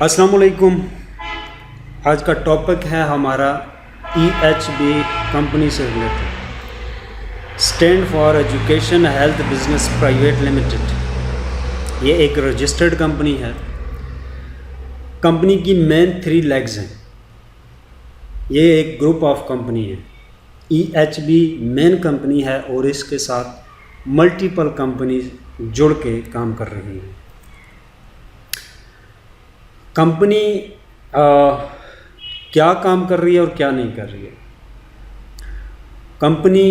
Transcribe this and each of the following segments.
अस्सलाम वालेकुम। आज का टॉपिक है हमारा EHB कंपनी से related, stand for education health business private limited. ये एक रजिस्टर्ड कंपनी है। कंपनी की मेन 3 लेग्स हैं। ये एक ग्रुप ऑफ कंपनी है। EHB मेन कंपनी है और इसके साथ मल्टीपल कंपनी जुड़ के काम कर रही हैं। कंपनी क्या काम कर रही है और क्या नहीं कर रही है। कंपनी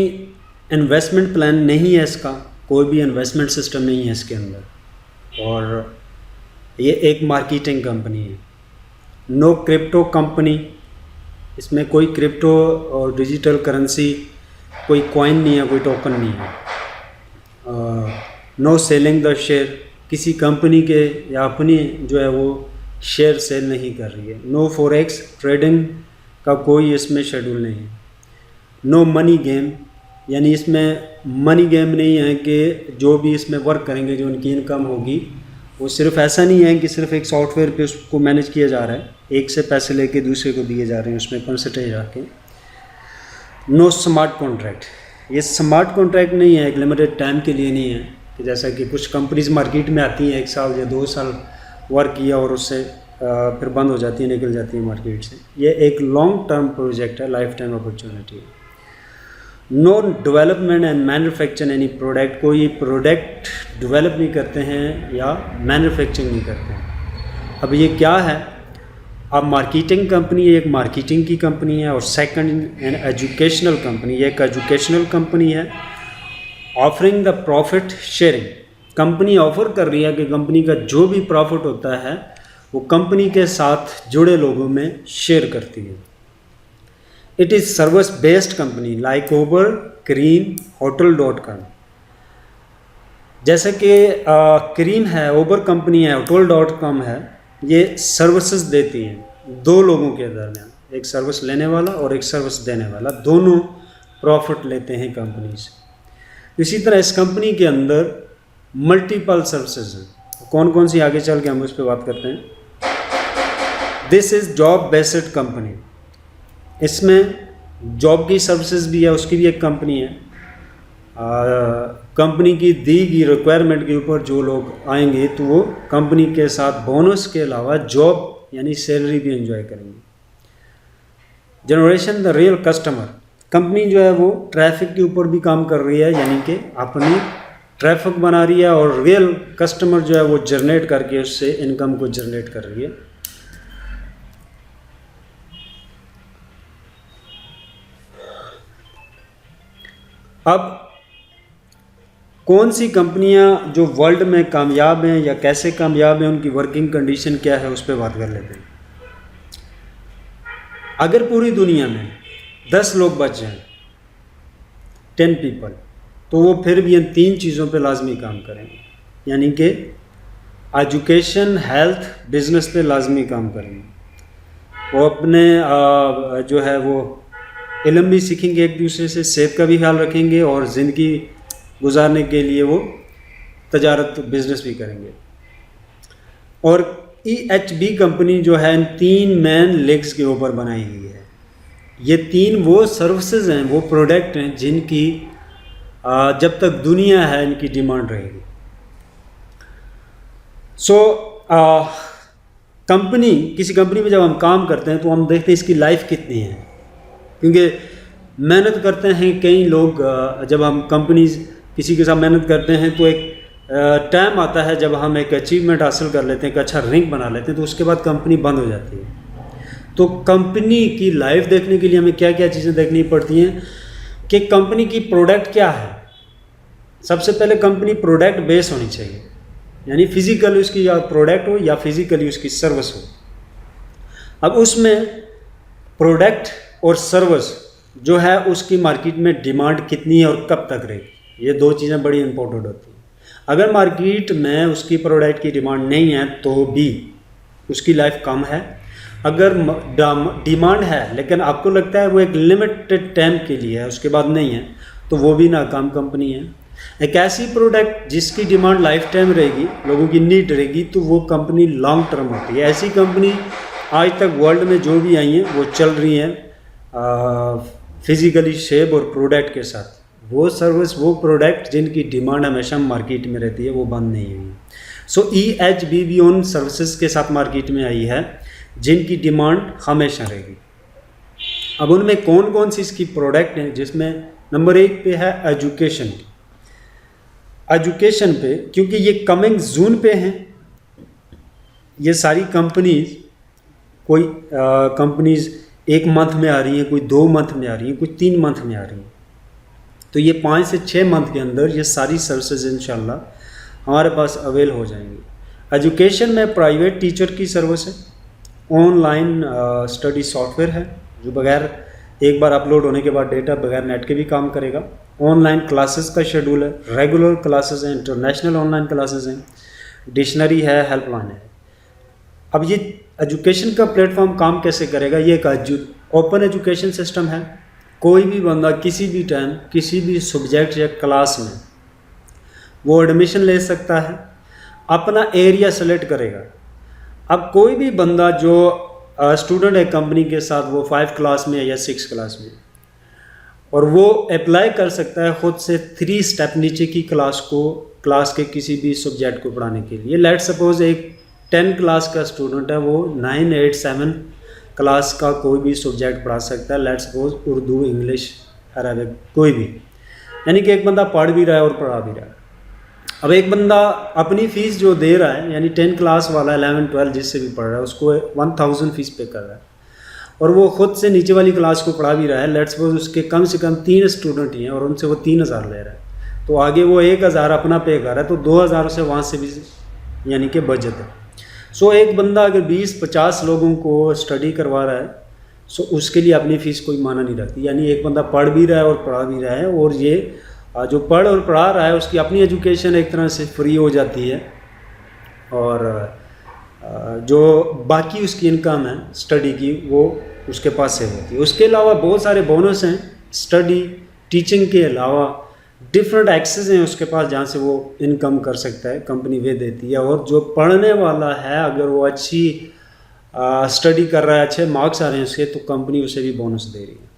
इन्वेस्टमेंट प्लान नहीं है, इसका कोई भी इन्वेस्टमेंट सिस्टम नहीं है इसके अंदर, और ये एक मार्केटिंग कंपनी है। नो क्रिप्टो कंपनी, इसमें कोई क्रिप्टो और डिजिटल करेंसी, कोई कॉइन नहीं है, कोई टोकन नहीं है। नो सेलिंग द शेयर, किसी कंपनी के या अपनी जो है वो शेयर सेल नहीं कर रही है। नो फॉरेक्स ट्रेडिंग का कोई इसमें शेड्यूल नहीं है। नो मनी गेम, यानी इसमें मनी गेम नहीं है कि जो भी इसमें वर्क करेंगे जो उनकी इनकम होगी वो सिर्फ ऐसा नहीं है कि सिर्फ एक सॉफ्टवेयर पे उसको मैनेज किया जा रहा है, एक से पैसे लेके दूसरे को दिए जा रहे हैं उसमें परसेंटेज आके। नो स्मार्ट कॉन्ट्रैक्ट, ये स्मार्ट कॉन्ट्रैक्ट नहीं है, एक लिमिटेड टाइम के लिए नहीं है कि जैसा कि कुछ कंपनीज मार्केट में आती हैं 1 साल या 2 साल वर्क किया और उससे फिर बंद हो जाती है, निकल जाती है मार्केट से। ये एक लॉन्ग टर्म प्रोजेक्ट है, लाइफ टाइम अपॉर्चुनिटी है। No development and manufacture any product, कोई प्रोडक्ट डेवलप नहीं करते हैं या मैन्युफैक्चरिंग नहीं करते हैं। अब ये क्या है, अब मार्केटिंग कंपनी, एक मार्केटिंग की कंपनी है, और सेकंड एन एजुकेशनल कंपनी, ये एक एजुकेशनल कंपनी है। Offering the profit sharing, company offer कर रही है कि कंपनी का जो भी प्रॉफिट होता है वो कंपनी के साथ जुड़े लोगों में शेयर करती है। It is service based company like Uber, cream, hotel.com। जैसे कि क्रीम है, उबर कंपनी है, hotel.com है, ये सर्विसेज देती हैं 2 लोगों के दरमियान, एक सर्विस लेने वाला और एक सर्विस देने वाला, दोनों प्रॉफिट लेते हैं कंपनी से। इसी तरह इस कंपनी के अंदर मल्टीपल सर्विसेज हैं। कौन कौन सी, आगे चल के हम उस पर बात करते हैं। This is job based company, इसमें जॉब की सर्विसेज भी है, उसकी भी एक कंपनी है। कंपनी की दी गई रिक्वायरमेंट के ऊपर जो लोग आएंगे तो वो कंपनी के साथ बोनस के अलावा जॉब यानी सैलरी भी एंजॉय करेंगे। Generation the real customer, company जो है वो ट्रैफिक के ऊपर भी काम कर रही है, यानी कि अपनी ट्रैफिक बना रही है और रियल कस्टमर जो है वो जनरेट करके उससे इनकम को जनरेट कर रही है। अब कौन सी कंपनियां जो वर्ल्ड में कामयाब हैं या कैसे कामयाब हैं, उनकी वर्किंग कंडीशन क्या है, उस पर बात कर लेते हैं। अगर पूरी दुनिया में 10 लोग बच जाएं, 10 पीपल, तो वो फिर भी इन 3 चीज़ों पे लाजमी काम करेंगे, यानी कि एजुकेशन, हेल्थ, बिजनेस पे लाजमी काम करेंगे। वो अपने जो है वो इल्म भी सीखेंगे एक दूसरे से, सेहत का भी ख्याल रखेंगे और ज़िंदगी गुजारने के लिए वो तजारत बिजनेस भी करेंगे। और EHB कंपनी जो है इन 3 मेन लेग्स के ऊपर बनाई हुई है। ये 3 वो सर्विसेज हैं, वो प्रोडक्ट हैं जिनकी जब तक दुनिया है इनकी डिमांड रहेगी। कंपनी, किसी कंपनी में जब हम काम करते हैं तो हम देखते हैं इसकी लाइफ कितनी है, क्योंकि मेहनत करते हैं कई लोग। जब हम कंपनीज किसी के साथ मेहनत करते हैं तो एक टाइम आता है जब हम एक अचीवमेंट हासिल कर लेते हैं, एक अच्छा रैंक बना लेते हैं, तो उसके बाद कंपनी बंद हो जाती है। तो कंपनी की लाइफ देखने के लिए हमें क्या क्या चीज़ें देखनी पड़ती हैं कि कंपनी की प्रोडक्ट क्या है। सबसे पहले कंपनी प्रोडक्ट बेस होनी चाहिए, यानी फिजिकली उसकी या प्रोडक्ट हो या फिजिकली उसकी सर्विस हो। अब उसमें प्रोडक्ट और सर्विस जो है उसकी मार्केट में डिमांड कितनी है और कब तक रहेगी, ये 2 चीज़ें बड़ी इंपॉर्टेंट होती हैं। अगर मार्केट में उसकी प्रोडक्ट की डिमांड नहीं है तो भी उसकी लाइफ कम है। अगर डिमांड है लेकिन आपको लगता है वो एक लिमिटेड टाइम के लिए है, उसके बाद नहीं है, तो वो भी नाकाम कंपनी है। एक ऐसी प्रोडक्ट जिसकी डिमांड लाइफ टाइम रहेगी, लोगों की नीड रहेगी, तो वो कंपनी लॉन्ग टर्म होती है। ऐसी कंपनी आज तक वर्ल्ड में जो भी आई हैं वो चल रही हैं फिजिकली शेप और प्रोडक्ट के साथ। वो सर्विस, वो प्रोडक्ट जिनकी डिमांड हमेशा मार्केट में रहती है, वो बंद नहीं हुई। सो EHB भी उन सर्विसेज के साथ मार्केट में आई है जिनकी डिमांड हमेशा रहेगी। अब उनमें कौन कौन सी इसकी प्रोडक्ट हैं, जिसमें नंबर 1 पे है एजुकेशन। एजुकेशन पे, क्योंकि ये कमिंग जून पे हैं ये सारी कंपनीज, कोई कंपनीज 1 मंथ में आ रही हैं, कोई 2 मंथ में आ रही हैं, कोई 3 मंथ में आ रही हैं। तो ये 5 से 6 मंथ के अंदर ये सारी सर्विसेज इंशाल्लाह हमारे पास अवेल हो जाएंगी। एजुकेशन में प्राइवेट टीचर की सर्विस है, ऑनलाइन स्टडी सॉफ्टवेयर है जो बगैर एक बार अपलोड होने के बाद डेटा बगैर नेट के भी काम करेगा। ऑनलाइन क्लासेस का शेड्यूल है, रेगुलर क्लासेस हैं, इंटरनेशनल ऑनलाइन क्लासेस हैं, डिक्शनरी है, हेल्पलाइन है। अब ये एजुकेशन का प्लेटफॉर्म काम कैसे करेगा? ये एक ओपन एजुकेशन सिस्टम है। कोई भी बंदा किसी भी टाइम किसी भी सब्जेक्ट या क्लास में वो एडमिशन ले सकता है, अपना एरिया सेलेक्ट करेगा। अब कोई भी बंदा जो स्टूडेंट है कंपनी के साथ, वो 5 क्लास में या 6 क्लास में, और वो अप्लाई कर सकता है खुद से 3 स्टेप नीचे की क्लास के किसी भी सब्जेक्ट को पढ़ाने के लिए। लेट सपोज एक 10 क्लास का स्टूडेंट है, वो 9, 8, 7 क्लास का कोई भी सब्जेक्ट पढ़ा सकता है। Let suppose Urdu, English, Arabic, कोई भी। यानी कि एक बंदा पढ़ भी रहा है और पढ़ा भी रहा है। अब एक बंदा अपनी फ़ीस जो दे रहा है, यानी 10 क्लास वाला 11, 12 जिससे भी पढ़ रहा है, उसको 1000 फीस पे कर रहा है, और वो खुद से नीचे वाली क्लास को पढ़ा भी रहा है। लेट्स सपोज उसके कम से कम 3 स्टूडेंट ही हैं और उनसे वो 3000 ले रहा है, तो आगे वो 1000 अपना पे कर रहा है, तो 2000 से वहाँ से भी यानी कि बचत है। सो एक बंदा अगर 20-50 लोगों को स्टडी करवा रहा है, सो उसके लिए अपनी फ़ीस कोई माना नहीं रखती। यानी एक बंदा पढ़ भी रहा है और पढ़ा भी रहा है, और ये जो पढ़ और पढ़ा रहा है उसकी अपनी एजुकेशन एक तरह से फ्री हो जाती है, और जो बाकी उसकी इनकम है स्टडी की वो उसके पास से होती है। उसके अलावा बहुत सारे बोनस हैं, स्टडी टीचिंग के अलावा डिफरेंट एक्सेस हैं उसके पास जहाँ से वो इनकम कर सकता है, कंपनी वे देती है। और जो पढ़ने वाला है अगर वो अच्छी स्टडी कर रहा है, अच्छे मार्क्स आ रहे हैं उसके, तो कंपनी उसे भी बोनस दे रही है।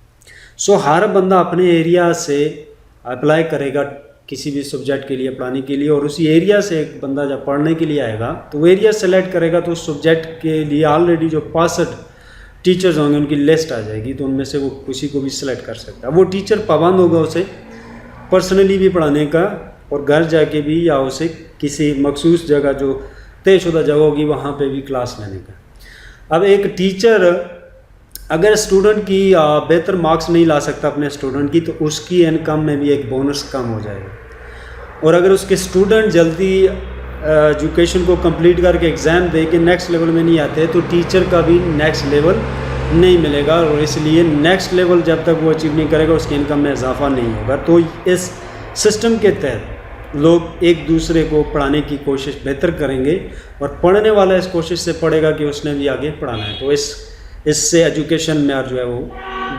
सो हर बंदा अपने एरिया से अप्लाई करेगा किसी भी सब्जेक्ट के लिए पढ़ाने के लिए, और उसी एरिया से एक बंदा जब पढ़ने के लिए आएगा तो वो एरिया सेलेक्ट करेगा, तो उस सब्जेक्ट के लिए ऑलरेडी जो 65 टीचर्स होंगे उनकी लिस्ट आ जाएगी, तो उनमें से वो किसी को भी सिलेक्ट कर सकता है। वो टीचर पाबंद होगा उसे पर्सनली भी पढ़ाने का, और घर जाके भी, या उसे किसी मखसूस जगह जो तयशुदा जगह होगी वहाँ पे भी क्लास लेने का। अब एक टीचर अगर स्टूडेंट की बेहतर मार्क्स नहीं ला सकता अपने स्टूडेंट की, तो उसकी इनकम में भी एक बोनस कम हो जाएगा। और अगर उसके स्टूडेंट जल्दी एजुकेशन को कंप्लीट करके एग्ज़ाम दे के नेक्स्ट लेवल में नहीं आते, तो टीचर का भी नेक्स्ट लेवल नहीं मिलेगा, और इसलिए नेक्स्ट लेवल जब तक वो अचीव नहीं करेगा उसकी इनकम में इजाफा नहीं होगा। तो इस सिस्टम के तहत लोग एक दूसरे को पढ़ाने की कोशिश बेहतर करेंगे, और पढ़ने वाला इस कोशिश से पढ़ेगा कि उसने भी आगे पढ़ाना है, तो इससे एजुकेशन में जो है वो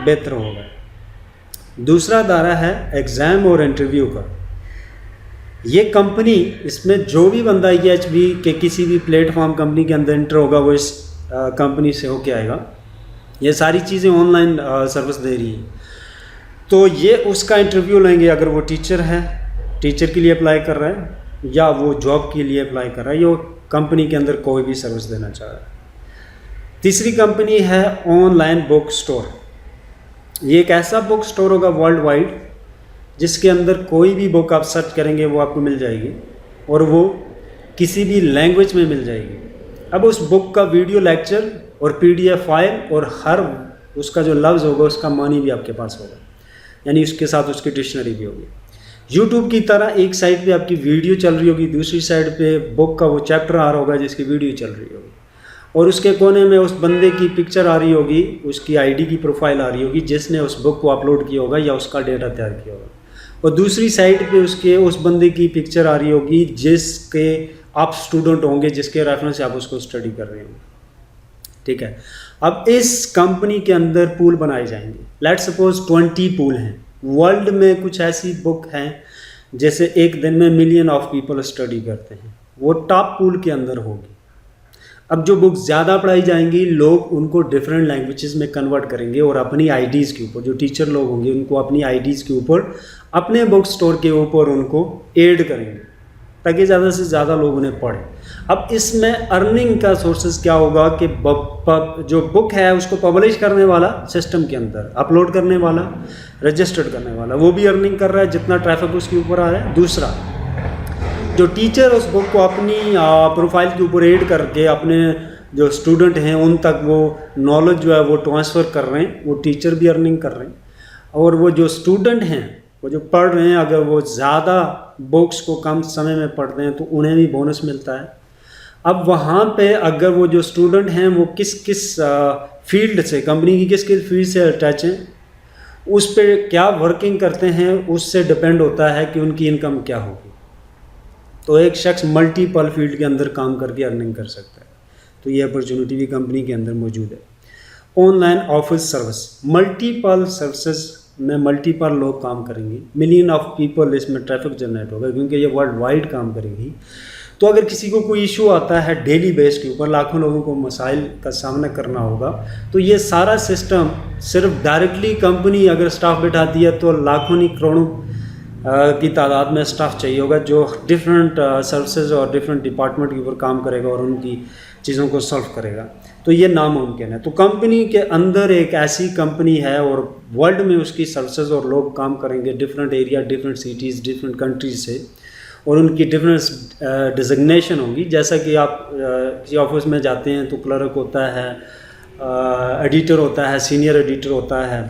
बेहतर होगा। दूसरा दायरा है एग्ज़ाम और इंटरव्यू का। ये कंपनी, इसमें जो भी बंदा EHB के किसी भी प्लेटफॉर्म कंपनी के अंदर इंटर होगा वो इस कंपनी से होके आएगा। ये सारी चीज़ें ऑनलाइन सर्विस दे रही है, तो ये उसका इंटरव्यू लेंगे। अगर वो टीचर है, टीचर के लिए अप्लाई कर रहा है, या वो जॉब के लिए अप्लाई कर रहा है, या वो कंपनी के अंदर कोई भी सर्विस देना चाह रहा है। तीसरी कंपनी है ऑनलाइन बुक स्टोर। ये एक ऐसा बुक स्टोर होगा वर्ल्ड वाइड जिसके अंदर कोई भी बुक आप सर्च करेंगे वो आपको मिल जाएगी, और वो किसी भी लैंग्वेज में मिल जाएगी। अब उस बुक का वीडियो लेक्चर और PDF फाइल और हर उसका जो लफ्ज़ होगा उसका मानी भी आपके पास होगा, यानी उसके साथ उसकी डिक्शनरी भी होगी। यूट्यूब की तरह एक साइड पे आपकी वीडियो चल रही होगी, दूसरी साइड पे बुक का वो चैप्टर आ रहा होगा जिसकी वीडियो चल रही होगी, और उसके कोने में उस बंदे की पिक्चर आ रही होगी, उसकी ID की प्रोफाइल आ रही होगी जिसने उस बुक को अपलोड किया होगा या उसका डेटा तैयार किया होगा, और दूसरी साइड पे उसके उस बंदे की पिक्चर आ रही होगी जिसके आप स्टूडेंट होंगे, जिसके रेफरेंस से आप उसको स्टडी कर रहे होंगे। ठीक है, अब इस कंपनी के अंदर पूल बनाए जाएंगे। लेट्स सपोज 20 पूल हैं। वर्ल्ड में कुछ ऐसी बुक हैं जैसे एक दिन में मिलियन ऑफ पीपल स्टडी करते हैं, वो टॉप पूल के अंदर होगी। अब जो बुक्स ज़्यादा पढ़ाई जाएंगी, लोग उनको डिफरेंट लैंग्वेजेस में कन्वर्ट करेंगे और अपनी आईडीज़ के ऊपर, जो टीचर लोग होंगे उनको अपनी आईडीज़ के ऊपर, अपने बुक स्टोर के ऊपर उनको ऐड करेंगे ताकि ज़्यादा से ज़्यादा लोग उन्हें पढ़ें। अब इसमें अर्निंग का सोर्सेज क्या होगा कि जो बुक है उसको पब्लिश करने वाला सिस्टम के अंदर, अपलोड करने वाला, रजिस्टर्ड करने वाला, वो भी अर्निंग कर रहा है जितना ट्रैफिक उसके ऊपर आ रहा है। दूसरा, जो टीचर उस बुक को अपनी प्रोफाइल के ऊपर ऐड करके अपने जो स्टूडेंट हैं उन तक वो नॉलेज जो है वो ट्रांसफ़र कर रहे हैं, वो टीचर भी अर्निंग कर रहे हैं। और वो जो स्टूडेंट हैं, वो जो पढ़ रहे हैं, अगर वो ज़्यादा बुक्स को कम समय में पढ़ते हैं तो उन्हें भी बोनस मिलता है। अब वहाँ पे अगर वो जो स्टूडेंट हैं वो किस किस फील्ड से, कंपनी की किस किस फील्ड से अटैच हैं, उस पर क्या वर्किंग करते हैं, उससे डिपेंड होता है कि उनकी इनकम क्या होगी। तो एक शख्स मल्टीपल फील्ड के अंदर काम करके अर्निंग कर सकता है, तो ये अपॉर्चुनिटी भी कंपनी के अंदर मौजूद है। Online office service, multiple services में मल्टीपल लोग काम करेंगे, मिलियन ऑफ पीपल इसमें ट्रैफिक जनरेट होगा क्योंकि ये वर्ल्ड वाइड काम करेगी। तो अगर किसी को कोई इशू आता है डेली बेस के ऊपर, लाखों लोगों को मसाइल का सामना करना होगा, तो ये सारा सिस्टम सिर्फ डायरेक्टली कंपनी अगर स्टाफ बैठाती है तो लाखों नहीं करोड़ों की तादाद में स्टाफ चाहिए होगा जो डिफरेंट सर्विसेज और डिफरेंट डिपार्टमेंट के ऊपर काम करेगा और उनकी चीज़ों को सॉल्व करेगा। तो ये नामुमकिन है। तो कंपनी के अंदर एक ऐसी कंपनी है और वर्ल्ड में उसकी सर्विसेज और लोग काम करेंगे different area, different cities, different countries से, और उनकी डिफरेंट डिजिग्नेशन होंगी। जैसा कि आप किसी ऑफिस में जाते हैं तो क्लर्क होता है, एडिटर होता है, सीनियर एडिटर होता है,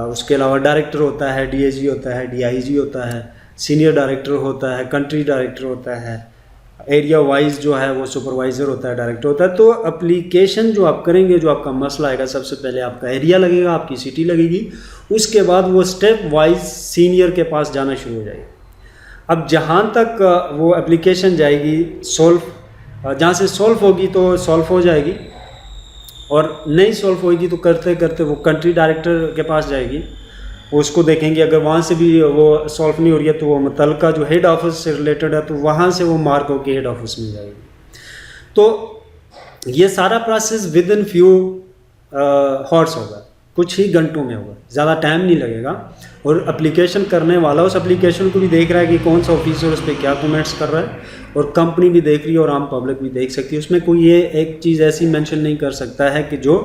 उसके अलावा डायरेक्टर होता है, डीएजी होता है, डीआईजी होता है, सीनियर डायरेक्टर होता है, कंट्री डायरेक्टर होता है, एरिया वाइज जो है वो सुपरवाइज़र होता है, डायरेक्टर होता है। तो एप्लीकेशन जो आप करेंगे, जो आपका मसला आएगा, सबसे पहले आपका एरिया लगेगा, आपकी सिटी लगेगी, उसके बाद वो स्टेप वाइज सीनियर के पास जाना शुरू हो जाएगी। अब जहाँ तक वो एप्लीकेशन जाएगी सॉल्व, जहाँ से सॉल्व होगी तो सॉल्व हो जाएगी, और नहीं सॉल्व होगी तो करते करते वो कंट्री डायरेक्टर के पास जाएगी, उसको देखेंगे। अगर वहाँ से भी वो सॉल्व नहीं हो रही है तो वो मुतल्लिका जो हेड ऑफिस से रिलेटेड है तो वहाँ से वो मार्क होकर हेड ऑफिस में जाएगी। तो ये सारा process with in few horse होगा, कुछ ही घंटों में होगा, ज़्यादा टाइम नहीं लगेगा। और एप्लीकेशन करने वाला उस एप्लीकेशन को भी देख रहा है कि कौन सा ऑफिसर उस पर क्या कमेंट्स कर रहा है, और कंपनी भी देख रही है और आम पब्लिक भी देख सकती है। उसमें कोई ये एक चीज़ ऐसी मेंशन नहीं कर सकता है कि जो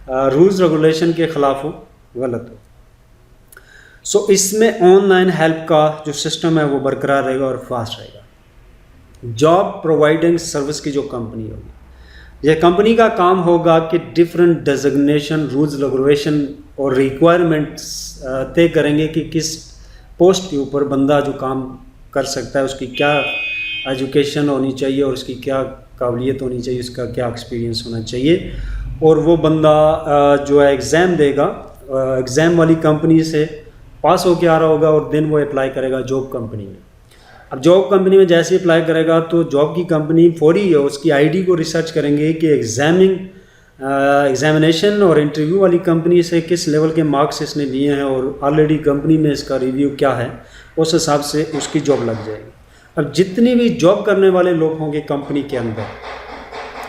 रूल्स रेगुलेशन के ख़िलाफ़ हो, गलत हो। सो इसमें ऑनलाइन हेल्प का जो सिस्टम है वो बरकरार रहेगा और फास्ट रहेगा। जॉब प्रोवाइडिंग सर्विस की जो कंपनी होगी, ये कंपनी का काम होगा कि डिफरेंट डेजिग्नेशन, रूल्स रेगुलेशन और रिक्वायरमेंट्स तय करेंगे कि किस पोस्ट के ऊपर बंदा जो काम कर सकता है, उसकी क्या एजुकेशन होनी चाहिए और उसकी क्या काबिलियत होनी चाहिए, उसका क्या एक्सपीरियंस होना चाहिए। और वो बंदा जो है एग्ज़ाम देगा, एग्ज़ाम वाली कंपनी से पास होके आ रहा होगा और देन वो अप्लाई करेगा जॉब कंपनी में। अब जॉब कंपनी में जैसे अप्लाई करेगा तो जॉब की कंपनी फौरी उसकी आईडी को रिसर्च करेंगे कि एग्जामिनेशन और इंटरव्यू वाली कंपनी से किस लेवल के मार्क्स इसने लिए हैं और ऑलरेडी कंपनी में इसका रिव्यू क्या है, उस हिसाब से उसकी जॉब लग जाएगी। अब जितने भी जॉब करने वाले लोग होंगे कंपनी के अंदर,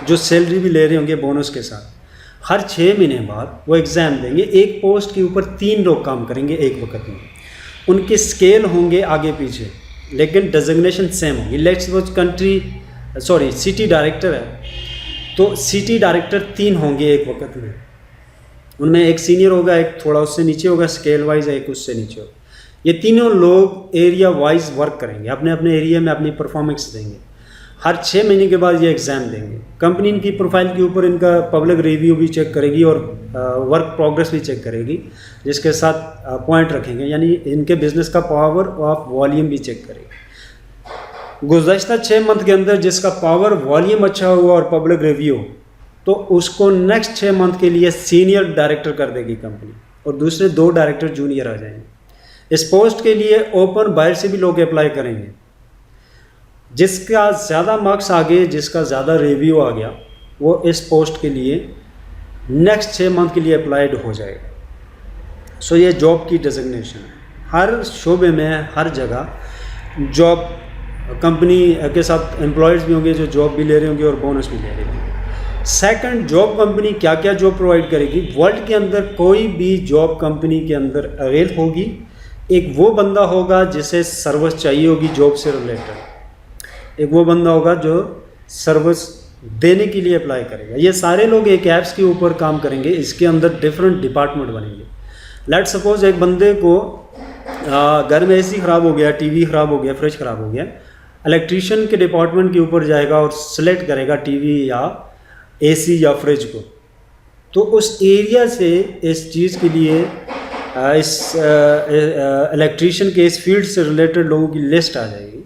जो सैलरी भी ले रहे होंगे बोनस के साथ, हर 6 महीने बाद वो एग्ज़ाम देंगे। एक पोस्ट के ऊपर 3 लोग काम करेंगे एक वक्त में, उनके स्केल होंगे आगे पीछे लेकिन डेजिग्नेशन सेम होगी। लेट्स सपोज सिटी डायरेक्टर है तो सिटी डायरेक्टर 3 होंगे एक वक्त में, उनमें एक सीनियर होगा, एक थोड़ा उससे नीचे होगा स्केल वाइज, एक उससे नीचे होगा। ये तीनों लोग एरिया वाइज वर्क करेंगे, अपने अपने एरिया में अपनी परफॉर्मेंस देंगे। हर 6 महीने के बाद ये एग्ज़ाम देंगे। कंपनी इनकी प्रोफाइल के ऊपर इनका पब्लिक रिव्यू भी चेक करेगी और वर्क प्रोग्रेस भी चेक करेगी, जिसके साथ पॉइंट रखेंगे, यानी इनके बिजनेस का पावर ऑफ वॉल्यूम भी चेक करेगी। गुज़श्ता 6 मंथ के अंदर जिसका पावर वॉल्यूम अच्छा हुआ और पब्लिक रिव्यू, तो उसको नेक्स्ट 6 मंथ के लिए सीनियर डायरेक्टर कर देगी कंपनी और दूसरे 2 डायरेक्टर जूनियर आ जाएंगे। इस पोस्ट के लिए ओपन बाहर से भी लोग अप्लाई करेंगे। जिसका ज़्यादा मार्क्स आ गए, जिसका ज़्यादा रिव्यू आ गया, वो इस पोस्ट के लिए नेक्स्ट 6 मंथ के लिए अप्लाइड हो जाएगा। सो ये जॉब की डेजिग्नेशन है। हर शोबे में, हर जगह जॉब कंपनी के साथ एम्प्लॉयज़ भी होंगे जो जॉब भी ले रहे होंगे और बोनस भी ले रहे होंगे। सेकंड, जॉब कंपनी क्या क्या जॉब प्रोवाइड करेगी। वर्ल्ड के अंदर कोई भी जॉब कंपनी के अंदर अवेल होगी, एक वो बंदा होगा जिसे सर्विस चाहिए होगी जॉब से रिलेटेड, एक वो बंदा होगा जो सर्विस देने के लिए अप्लाई करेगा। ये सारे लोग एक ऐप्स के ऊपर काम करेंगे, इसके अंदर डिफरेंट डिपार्टमेंट बनेंगे। लेट सपोज एक बंदे को घर में एसी ख़राब हो गया, टीवी ख़राब हो गया, फ्रिज ख़राब हो गया, इलेक्ट्रीशियन के डिपार्टमेंट के ऊपर जाएगा और सिलेक्ट करेगा टीवी या एसी या फ्रिज को। तो उस एरिया से इस चीज़ के लिए इस इलेक्ट्रीशियन के इस फील्ड से रिलेटेड लोगों की लिस्ट आ जाएगी,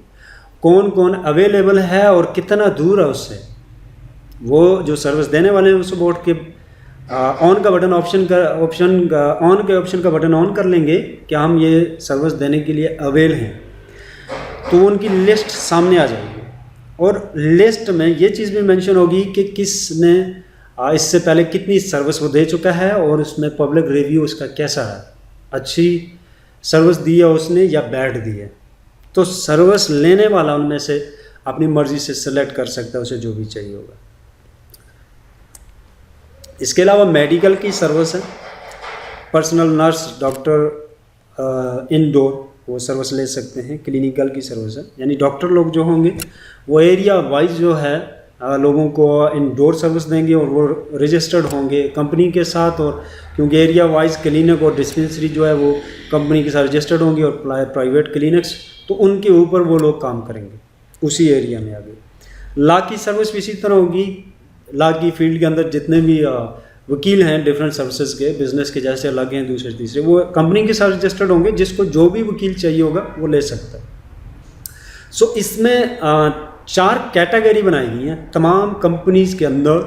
कौन कौन अवेलेबल है और कितना दूर है उससे। वो जो सर्विस देने वाले हैं उसको बोर्ड के ऑन का बटन ऑन के ऑप्शन का बटन ऑन कर लेंगे कि हम ये सर्विस देने के लिए अवेल हैं, तो उनकी लिस्ट सामने आ जाएगी। और लिस्ट में ये चीज़ भी मेंशन होगी कि किसने इससे पहले कितनी सर्विस वो दे चुका है और उसमें पब्लिक रिव्यू उसका कैसा है, अच्छी सर्विस दी है उसने या बैड दी है। तो सर्विस लेने वाला उनमें से अपनी मर्ज़ी से सिलेक्ट कर सकता है उसे जो भी चाहिए होगा। इसके अलावा मेडिकल की सर्विस है, पर्सनल नर्स, डॉक्टर इंडोर वो सर्विस ले सकते हैं। क्लिनिकल की सर्विस है, यानी डॉक्टर लोग जो होंगे वो एरिया वाइज जो है लोगों को इंडोर सर्विस देंगे और वो रजिस्टर्ड होंगे कंपनी के साथ, और क्योंकि एरिया वाइज क्लिनिक और डिस्पेंसरी जो है वो कंपनी के साथ रजिस्टर्ड होंगी और प्राइवेट क्लिनिक्स, तो उनके ऊपर वो लोग काम करेंगे उसी एरिया में। आगे लॉ की सर्विस भी इसी तरह होगी। लॉ की फील्ड के अंदर जितने भी वकील हैं डिफरेंट सर्विसेज के, बिजनेस के जैसे अलग हैं दूसरे तीसरे, वो कंपनी के साथ रजिस्टर्ड होंगे, जिसको जो भी वकील चाहिए होगा वो ले सकता है। सो इसमें 4 कैटेगरी बनाई गई हैं तमाम कंपनीज के अंदर।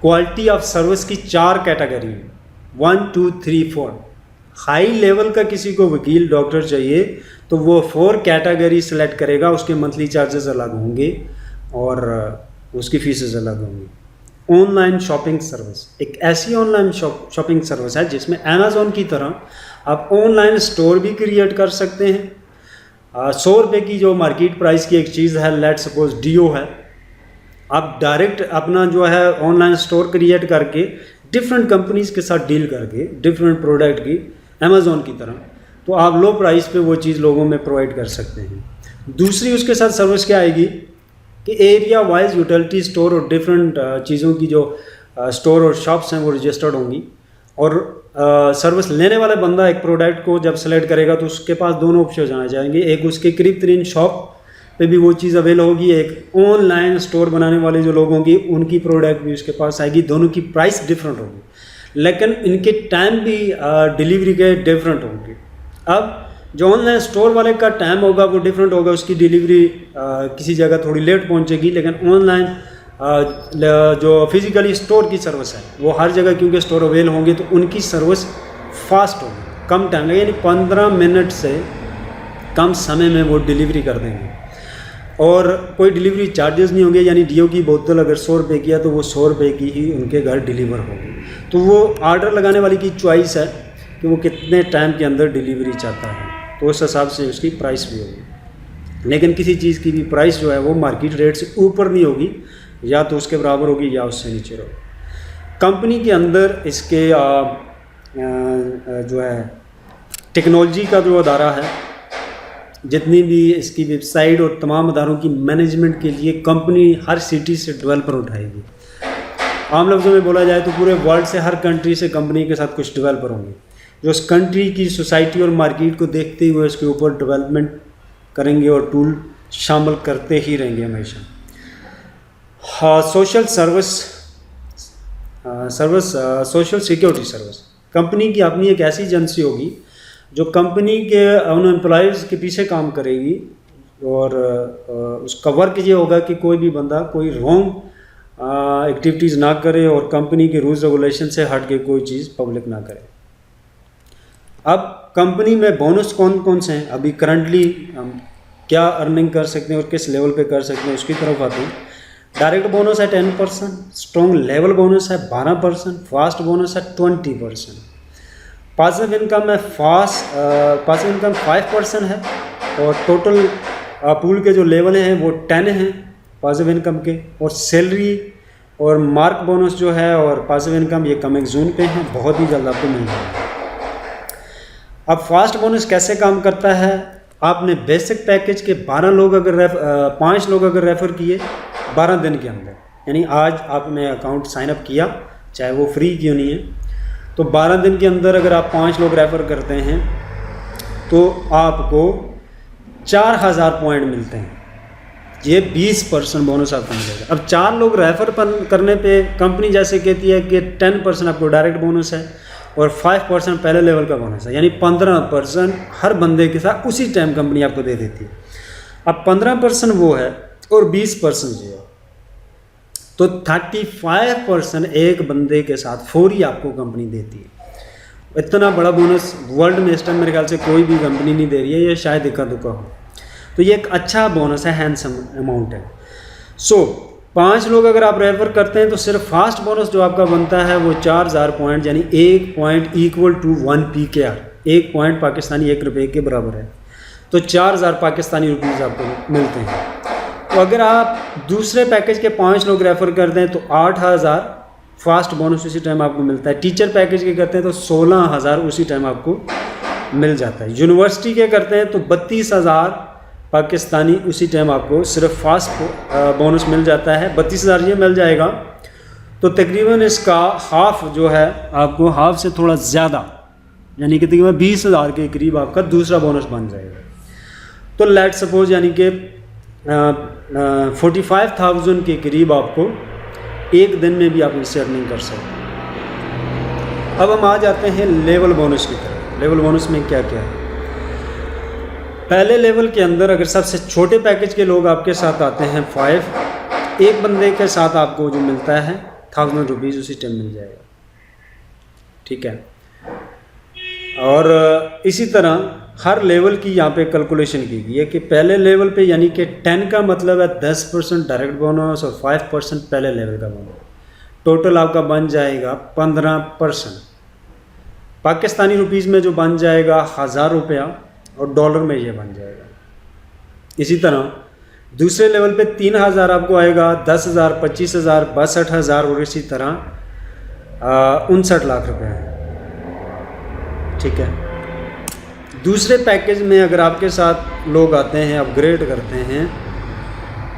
क्वालिटी ऑफ सर्विस की 4 कैटेगरी हैं, 1 2 3 4। हाई लेवल का किसी को वकील डॉक्टर चाहिए तो वो 4 कैटेगरी सेलेक्ट करेगा, उसके मंथली चार्जेस अलग होंगे और उसकी फीसेस अलग होंगी। ऑनलाइन शॉपिंग सर्विस एक ऐसी ऑनलाइन शॉपिंग सर्विस है जिसमें अमेज़ॉन की तरह आप ऑनलाइन स्टोर भी क्रिएट कर सकते हैं। 100 रुपये की जो मार्केट प्राइस की एक चीज़ है, लेट सपोज डीओ है, आप डायरेक्ट अपना जो है ऑनलाइन स्टोर क्रिएट करके डिफरेंट कंपनीज़ के साथ डील करके डिफरेंट प्रोडक्ट की अमेज़ॉन की तरह, तो आप लो प्राइस पे वो चीज़ लोगों में प्रोवाइड कर सकते हैं। दूसरी उसके साथ सर्विस क्या आएगी कि एरिया वाइज यूटिलिटी स्टोर और डिफरेंट चीज़ों की जो स्टोर और शॉप्स हैं वो रजिस्टर्ड होंगी, और सर्विस लेने वाला बंदा एक प्रोडक्ट को जब सेलेक्ट करेगा तो उसके पास दोनों ऑप्शन आ जाएंगे, एक उसके करीब तरीन शॉप पे भी वो चीज़ अवेल होगी, एक ऑनलाइन स्टोर बनाने वाले जो लोग होंगे उनकी प्रोडक्ट भी उसके पास आएगी। दोनों की प्राइस डिफरेंट होगी, लेकिन इनके टाइम भी डिलीवरी के डिफरेंट होंगे। अब जो ऑनलाइन स्टोर वाले का टाइम होगा वो डिफरेंट होगा, उसकी डिलीवरी किसी जगह थोड़ी लेट पहुंचेगी, लेकिन ऑनलाइन जो फिजिकली स्टोर की सर्विस है वो हर जगह क्योंकि स्टोर अवेल होंगे तो उनकी सर्विस फास्ट होगी, कम टाइम लगेगा, यानी 15 मिनट से कम समय में वो डिलीवरी कर देंगे और कोई डिलीवरी चार्जेस नहीं होंगे। यानी डीओ की बोतल अगर 100 रुपये की है तो वो 100 रुपये की ही उनके घर डिलीवर होगी। तो वो ऑर्डर लगाने वाले की चॉइस है कि वो कितने टाइम के अंदर डिलीवरी चाहता है, तो उस हिसाब से उसकी प्राइस भी होगी। लेकिन किसी चीज़ की भी प्राइस जो है वो मार्केट रेट से ऊपर नहीं होगी, या तो उसके बराबर होगी या उससे नीचे होगी। कंपनी के अंदर इसके जो है टेक्नोलॉजी का जो अदारा है, जितनी भी इसकी वेबसाइट और तमाम अदारों की मैनेजमेंट के लिए कंपनी हर सिटी से डेवलपर उठाएगी। आम लफ्ज़ों में बोला जाए तो पूरे वर्ल्ड से हर कंट्री से कंपनी के साथ कुछ डेवलपर होंगे जो उस कंट्री की सोसाइटी और मार्केट को देखते हुए उसके ऊपर डेवलपमेंट करेंगे और टूल शामिल करते ही रहेंगे हमेशा। Social social security service company की अपनी एक ऐसी एजेंसी होगी जो कंपनी के उन एम्प्लॉयज़ के पीछे काम करेगी, और उसका वर्क ये होगा कि कोई भी बंदा कोई रॉन्ग एक्टिविटीज़ ना करे और कंपनी के रूल्स रेगुलेशन से हट के कोई चीज़ पब्लिक ना करे। अब कंपनी में बोनस कौन कौन से हैं, अभी करंटली हम क्या अर्निंग कर सकते हैं और किस लेवल पे कर सकते हैं उसकी तरफ आते हैं। डायरेक्ट बोनस है 10%, स्ट्रॉन्ग लेवल बोनस है 12%, फास्ट बोनस है 20%। पासिव इनकम है पासिव इनकम 5% है, और टोटल पूल के जो लेवल हैं वो 10 हैं पासिव इनकम के। और सैलरी और मार्क बोनस जो है और पासिव इनकम ये कमिंग जून पे हैं, बहुत ही जल्द आपको मिल जाएगा। अब फास्ट बोनस कैसे काम करता है, आपने बेसिक पैकेज के 5 लोग अगर रेफ़र किए 12 दिन के अंदर, यानी आज आपने अकाउंट साइन अप किया चाहे वो फ्री क्यों नहीं है, तो 12 दिन के अंदर अगर आप 5 लोग रेफ़र करते हैं तो आपको 4000 पॉइंट मिलते हैं। ये 20% बोनस आपको मिलेगा। अब 4 लोग रेफ़र करने पे कंपनी जैसे कहती है कि 10% आपको डायरेक्ट बोनस है और 5% पहले लेवल का बोनस है, यानी 15% हर बंदे के साथ उसी टाइम कंपनी आपको दे देती है। अब 15% वो है और 20% ये है, तो 35% एक बंदे के साथ फौरी आपको कंपनी देती है। इतना बड़ा बोनस वर्ल्ड में इस टाइम मेरे ख्याल से कोई भी कंपनी नहीं दे रही है, ये शायद इक्का दुक्का हो। तो ये एक अच्छा बोनस है, हैंडसम अमाउंट है। 5 लोग अगर आप रेफर करते हैं तो सिर्फ फास्ट बोनस जो आपका बनता है वो 4000 पॉइंट, यानी 1 point equal to 1 PKR, 1 point Pakistani 1 रुपये के बराबर है। तो 4000 पाकिस्तानी रुपीज़ आपको मिलते हैं। तो अगर आप दूसरे पैकेज के 5 लोग रेफ़र करते हैं तो 8000 फास्ट बोनस उसी टाइम आपको मिलता है। टीचर पैकेज के करते हैं तो 16000 उसी टाइम आपको मिल जाता है। यूनिवर्सिटी के करते हैं तो 32000 पाकिस्तानी उसी टाइम आपको सिर्फ फास्ट बोनस मिल जाता है। 32000 ये मिल जाएगा तो तकरीबन इसका हाफ जो है आपको हाफ से थोड़ा ज़्यादा, यानी कि तकरीबन 20000 के करीब आपका दूसरा बोनस बन जाएगा। तो लेट सपोज यानी कि 45,000 के करीब आपको एक दिन में भी आप इससे अर्निंग कर सकते हैं। अब हम आ जाते हैं लेवल बोनस की तरफ। लेवल बोनस में क्या क्या है। पहले लेवल के अंदर अगर सबसे छोटे पैकेज के लोग आपके साथ आते हैं 5, एक बंदे के साथ आपको जो मिलता है 1000 रुपीज़ उसी टाइम मिल जाएगा, ठीक है। और इसी तरह हर लेवल की यहाँ पे कैलकुलेशन की गई है कि पहले लेवल पे यानी कि 10 का मतलब है 10% डायरेक्ट बोनस और 5% पहले लेवल का बोनस, टोटल आपका बन जाएगा 15%। पाकिस्तानी रुपीज़ में जो बन जाएगा 1000 रुपया और डॉलर में ये बन जाएगा। इसी तरह दूसरे लेवल पे 3000 आपको आएगा, 10,000, 25,000, 62,000 और इसी तरह 59 लाख रुपए हैं, ठीक है। दूसरे पैकेज में अगर आपके साथ लोग आते हैं अपग्रेड करते हैं,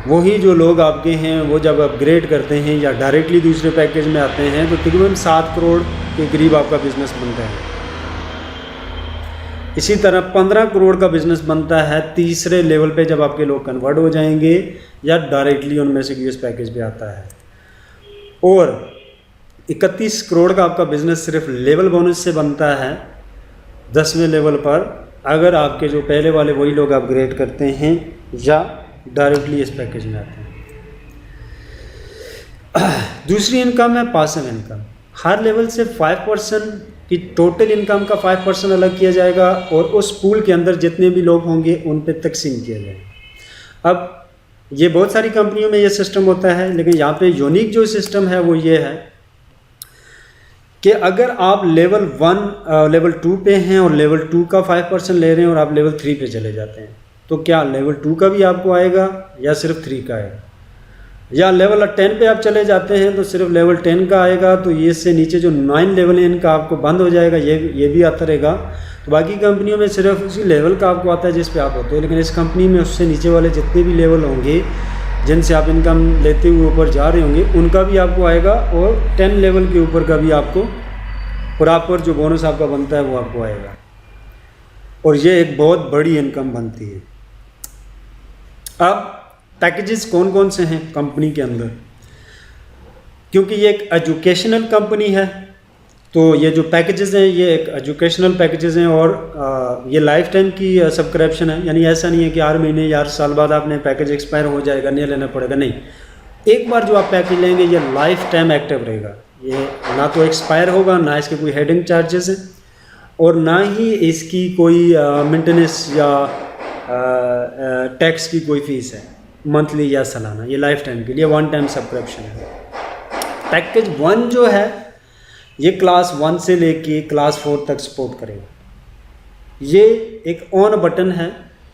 वही जो लोग आपके हैं वो जब अपग्रेड करते हैं या डायरेक्टली दूसरे पैकेज में आते हैं तो तकरीबन 7 करोड़ के करीब आपका बिज़नेस बनता है। इसी तरह 15 करोड़ का बिज़नेस बनता है तीसरे लेवल पे जब आपके लोग कन्वर्ट हो जाएंगे या डायरेक्टली उनमें से यूएस पैकेज पे आता है। और 31 करोड़ का आपका बिज़नेस सिर्फ लेवल बोनस से बनता है 10वें लेवल पर, अगर आपके जो पहले वाले वही लोग अपग्रेड करते हैं या डायरेक्टली इस पैकेज में आते हैं। दूसरी इनकम है पासिव इनकम। हर लेवल से 5% की टोटल इनकम का 5% अलग किया जाएगा और उस पूल के अंदर जितने भी लोग होंगे उन पे तकसीम किया जाएगा। अब ये बहुत सारी कंपनियों में ये सिस्टम होता है, लेकिन यहाँ पे यूनिक जो सिस्टम है वो ये है कि अगर आप लेवल 1 लेवल 2 पे हैं और लेवल 2 का 5% ले रहे हैं और आप लेवल 3 पे चले जाते हैं तो क्या लेवल 2 का भी आपको आएगा या सिर्फ 3 का आएगा, या लेवल 10 पे आप चले जाते हैं तो सिर्फ लेवल 10 का आएगा। तो ये से नीचे जो 9 लेवल है इनका आपको बंद हो जाएगा, ये भी आता रहेगा। तो बाकी कंपनियों में सिर्फ उसी लेवल का आपको आता है जिस पे आप होते हो, लेकिन इस कंपनी में उससे नीचे वाले जितने भी लेवल होंगे जिनसे आप इनकम लेते हुए ऊपर जा रहे होंगे उनका भी आपको आएगा और 10 लेवल के ऊपर का भी आपको प्रॉपर जो बोनस आपका बनता है वो आपको आएगा। और ये एक बहुत बड़ी इनकम बनती है। अब पैकेजेस कौन कौन से हैं कंपनी के अंदर, क्योंकि ये एक एजुकेशनल कंपनी है तो ये जो पैकेजेस हैं ये एक एजुकेशनल पैकेजेस हैं और ये लाइफ टाइम की सब्सक्रिप्शन है, यानी ऐसा नहीं है कि हर महीने या हर साल बाद आपने पैकेज एक्सपायर हो जाएगा नहीं लेना पड़ेगा, नहीं, एक बार जो आप पैकेज लेंगे ये लाइफ टाइम एक्टिव रहेगा। ये ना तो एक्सपायर होगा, ना इसके कोई हेडिंग चार्जेस हैं और ना ही इसकी कोई मेंटेनेंस या टैक्स की कोई फ़ीस है मंथली या सालाना। ये लाइफ टाइम के लिए 1 टाइम सब्सक्रिप्शन है। पैकेज 1 जो है ये क्लास 1 से लेके क्लास 4 तक सपोर्ट करेगा। ये एक ऑन बटन है